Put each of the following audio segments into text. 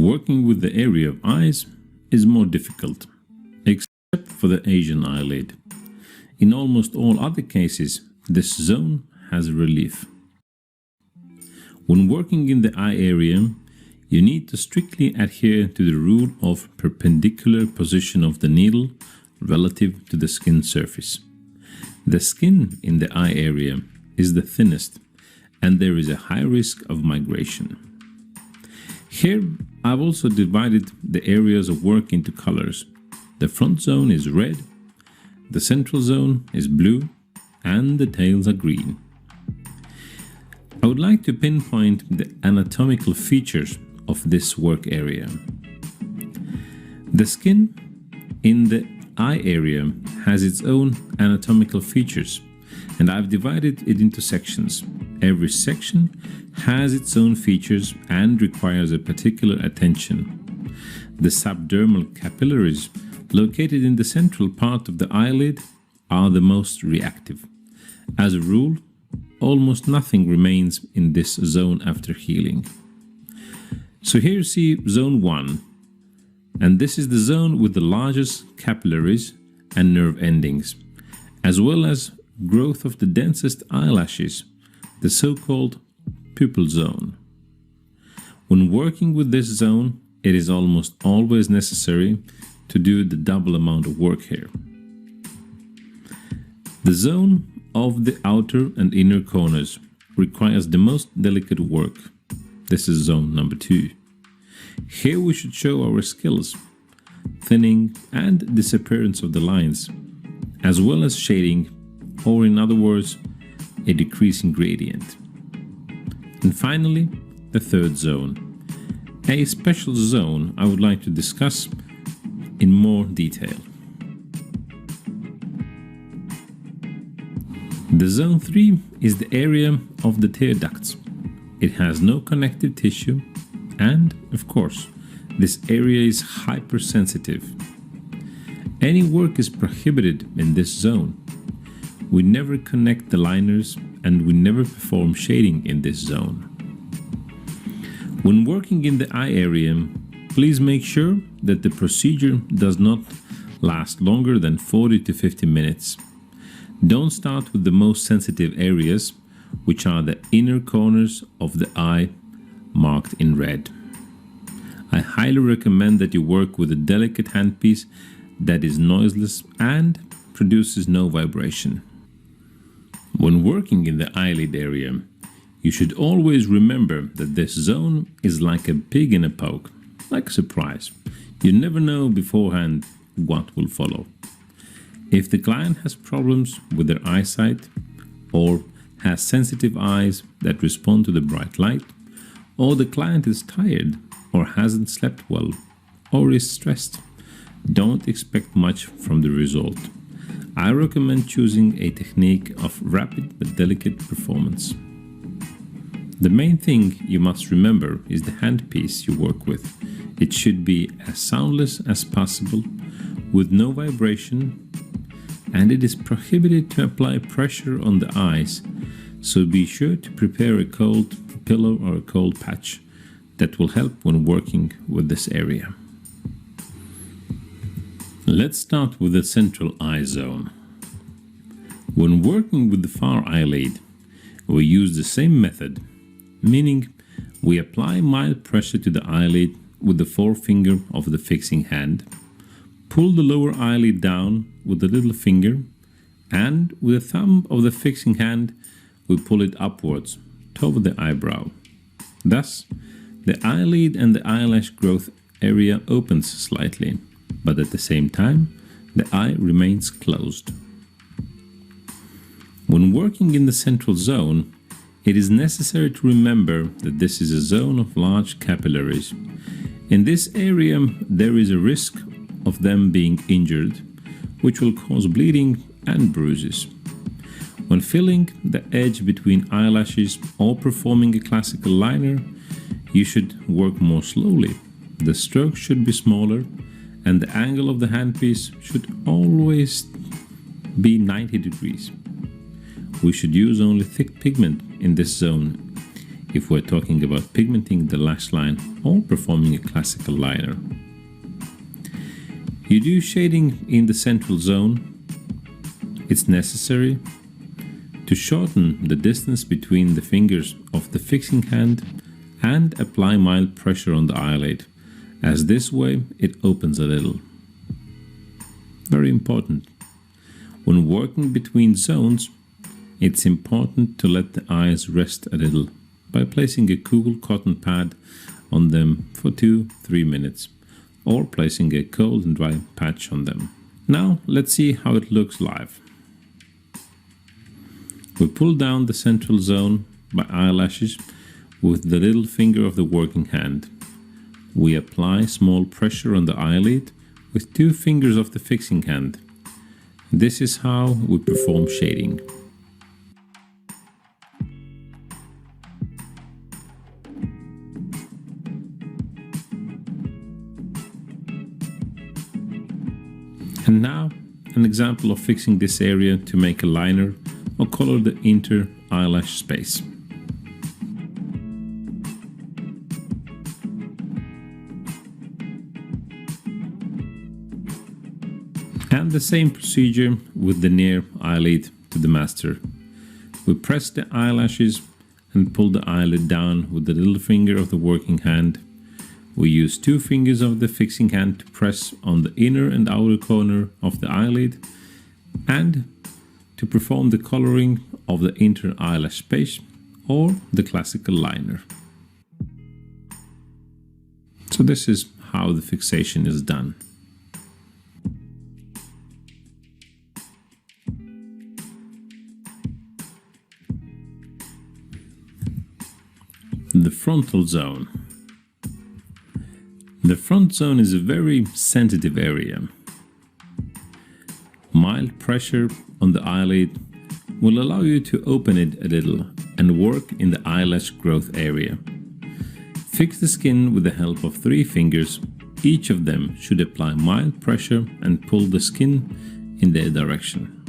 Working with the area of eyes is more difficult, except for the Asian eyelid. In almost all other cases, this zone has relief. When working in the eye area, you need to strictly adhere to the rule of perpendicular position of the needle relative to the skin surface. The skin in the eye area is the thinnest, and there is a high risk of migration. Here, I've also divided the areas of work into colors. The front zone is red, the central zone is blue, and the tails are green. I would like to pinpoint the anatomical features of this work area. The skin in the eye area has its own anatomical features, and I've divided it into sections. Every section has its own features and requires a particular attention. The subdermal capillaries located in the central part of the eyelid are the most reactive. As a rule, almost nothing remains in this zone after healing. So here you see zone 1, and this is the zone with the largest capillaries and nerve endings, as well as growth of the densest eyelashes, the so-called pupil zone. When working with this zone, it is almost always necessary to do the double amount of work here. The zone of the outer and inner corners requires the most delicate work. This is zone number 2. Here we should show our skills, thinning and disappearance of the lines, as well as shading, or in other words, a decreasing gradient. And finally, the third zone, a special zone I would like to discuss in more detail. The zone 3 is the area of the tear ducts. It has no connective tissue, and, of course, this area is hypersensitive. Any work is prohibited in this zone. We never connect the liners, and we never perform shading in this zone. When working in the eye area, please make sure that the procedure does not last longer than 40 to 50 minutes. Don't start with the most sensitive areas, which are the inner corners of the eye marked in red. I highly recommend that you work with a delicate handpiece that is noiseless and produces no vibration. When working in the eyelid area, you should always remember that this zone is like a pig in a poke, like a surprise. You never know beforehand what will follow. If the client has problems with their eyesight, or has sensitive eyes that respond to the bright light, or the client is tired, or hasn't slept well, or is stressed, don't expect much from the result. I recommend choosing a technique of rapid but delicate performance. The main thing you must remember is the handpiece you work with. It should be as soundless as possible, with no vibration, and it is prohibited to apply pressure on the eyes, so be sure to prepare a cold pillow or a cold patch that will help when working with this area. Let's start with the central eye zone. When working with the far eyelid, we use the same method, meaning we apply mild pressure to the eyelid with the forefinger of the fixing hand, pull the lower eyelid down with the little finger, and with the thumb of the fixing hand, we pull it upwards toward the eyebrow. Thus, the eyelid and the eyelash growth area opens slightly, but at the same time, the eye remains closed. When working in the central zone, it is necessary to remember that this is a zone of large capillaries. In this area, there is a risk of them being injured, which will cause bleeding and bruises. When filling the edge between eyelashes or performing a classical liner, you should work more slowly. The stroke should be smaller, and the angle of the handpiece should always be 90 degrees. We should use only thick pigment in this zone. if we're talking about pigmenting the lash line or performing a classical liner. You do shading in the central zone. It's necessary to shorten the distance between the fingers of the fixing hand and apply mild pressure on the eyelid, as this way it opens a little. Very important. When working between zones, it's important to let the eyes rest a little by placing a cool cotton pad on them for 2-3 minutes, or placing a cold and dry patch on them. Now let's see how it looks live. We pull down the central zone by eyelashes with the little finger of the working hand. We apply small pressure on the eyelid with 2 fingers of the fixing hand. This is how we perform shading. And now an example of fixing this area to make a liner or color the inner eyelash space. And the same procedure with the near eyelid to the master. We press the eyelashes and pull the eyelid down with the little finger of the working hand. We use 2 fingers of the fixing hand to press on the inner and outer corner of the eyelid and to perform the coloring of the inner eyelash space or the classical liner. So this is how the fixation is done. The frontal zone. The front zone is a very sensitive area. Mild pressure on the eyelid will allow you to open it a little and work in the eyelash growth area. Fix the skin with the help of 3 fingers. Each of them should apply mild pressure and pull the skin in their direction.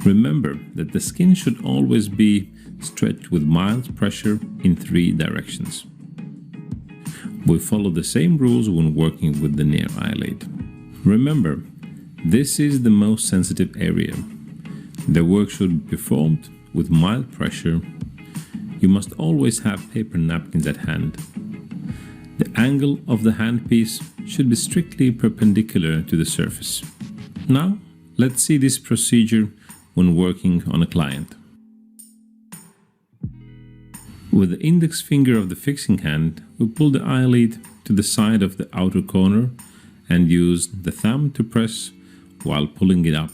Remember that the skin should always be stretched with mild pressure in 3 directions. We follow the same rules when working with the near eyelid. Remember, this is the most sensitive area. The work should be performed with mild pressure. You must always have paper napkins at hand. The angle of the handpiece should be strictly perpendicular to the surface. Now, let's see this procedure when working on a client. With the index finger of the fixing hand, we pull the eyelid to the side of the outer corner and use the thumb to press while pulling it up.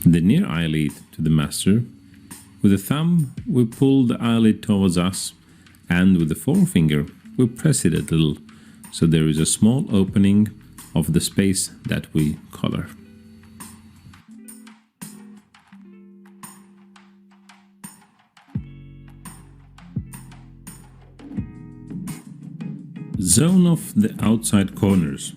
The near eyelid to the master. With the thumb, we pull the eyelid towards us, and with the forefinger, we press it a little so there is a small opening of the space that we color. Zone of the outside corners.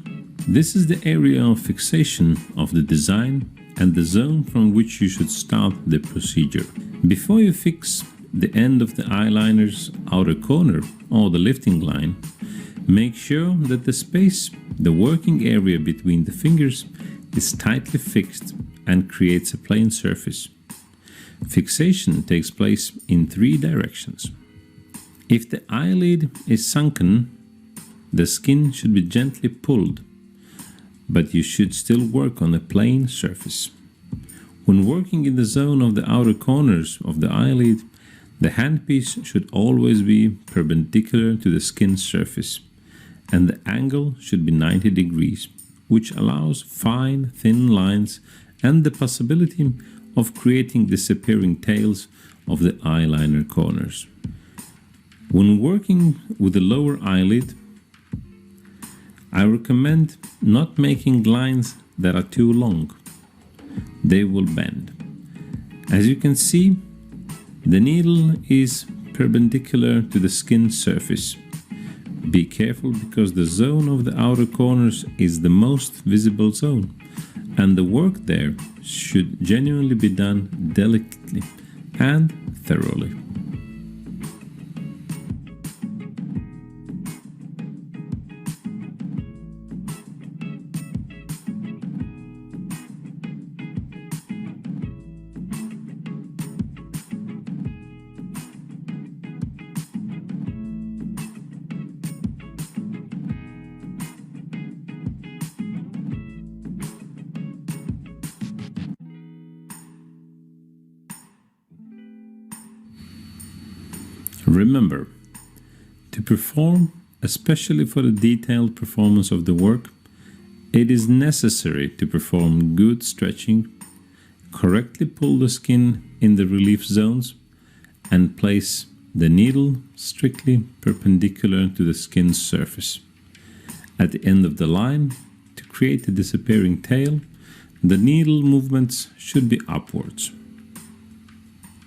This is the area of fixation of the design and the zone from which you should start the procedure. Before you fix the end of the eyeliner's outer corner or the lifting line, make sure that the space, the working area between the fingers, is tightly fixed and creates a plain surface. Fixation takes place in 3 directions. If the eyelid is sunken, the skin should be gently pulled, but you should still work on a plain surface. When working in the zone of the outer corners of the eyelid, the handpiece should always be perpendicular to the skin surface, and the angle should be 90 degrees, which allows fine, thin lines and the possibility of creating disappearing tails of the eyeliner corners. When working with the lower eyelid, I recommend not making lines that are too long. They will bend. As you can see, the needle is perpendicular to the skin surface, Be careful because the zone of the outer corners is the most visible zone, and the work there should genuinely be done delicately and thoroughly. Remember, to perform, especially for the detailed performance of the work, it is necessary to perform good stretching, correctly pull the skin in the relief zones, and place the needle strictly perpendicular to the skin's surface. At the end of the line, to create a disappearing tail, the needle movements should be upwards.